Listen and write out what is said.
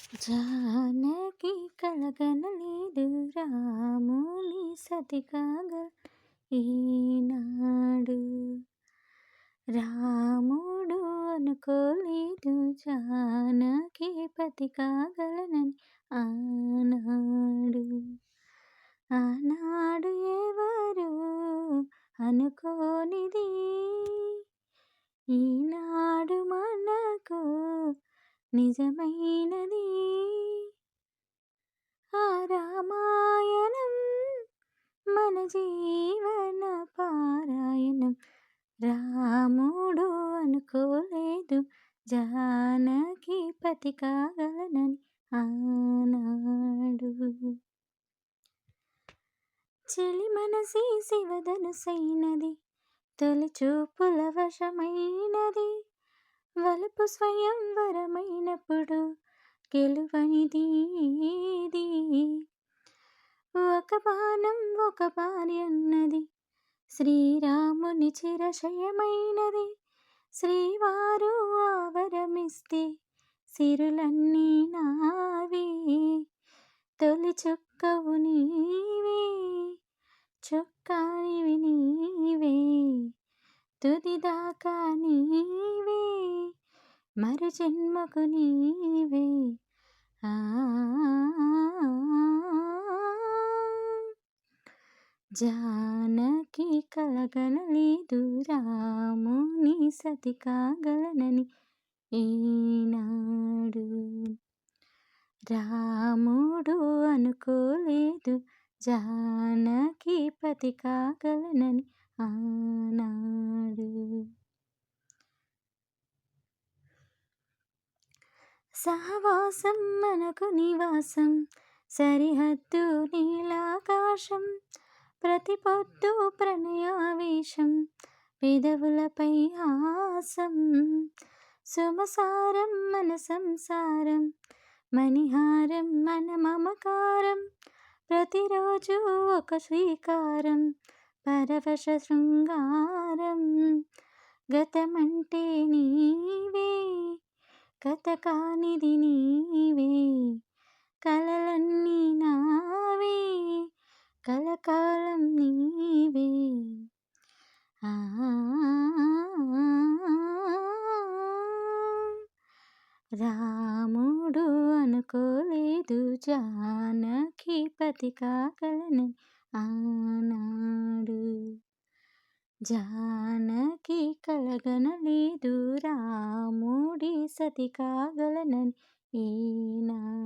జానకి కలగనలేదు రాముని సతి కాగా ఈనాడు. రాముడు అనుకోలేదు జానకి పతి కాగలనని ఆనాడు. ఆనాడు ఎవరు అనుకోనిది ఈనాడు మనకు నిజమైనది. ఆ రామాయణం మన జీవన పారాయణం. రాముడు అనుకోలేదు జానకి పతి కాగలనని ఆనాడు. చెలి మనసి శివధనుసైనది తొలి చూపుల వశమైనది. వలపు స్వయంవరమైనప్పుడు గెలువనిది. ఒక బాణం ఒక భార్య అన్నది శ్రీరాముని చిరశయమైనది. శ్రీవారు ఆవరమిస్తే సిరులన్నీ నావి. తొలి చుక్కవు నీవే చుక్కానివి నీవే తుదిదాకా నీవే మరు జన్మకు నీవే. జానకి కలగనలేదు రాముని సతి కాగలనని ఈనాడు. రాముడు అనుకోలేదు జానకి పతి కాగలనని ఆనాడు. సహవాసం మనకు నివాసం సరిహద్దు నీలాకాశం. ప్రతి పొద్దు ప్రణయావేశం పెదవులపై హాసం. సుమసారం మన సంసారం మణిహారం మన మమకారం. ప్రతిరోజు ఒక శ్రీకారం పరవశ శృంగారం. గతమంటే నీవే కథ కానిది నీవే కలలన్నీ నావే కలకాలం నీవే. రాముడు అనుకోలేదు జానకి పతి కాగలనని ఆనాడు. జానకి కలగనలేదు రాముడి సతి కాగలనని ఈనాడు.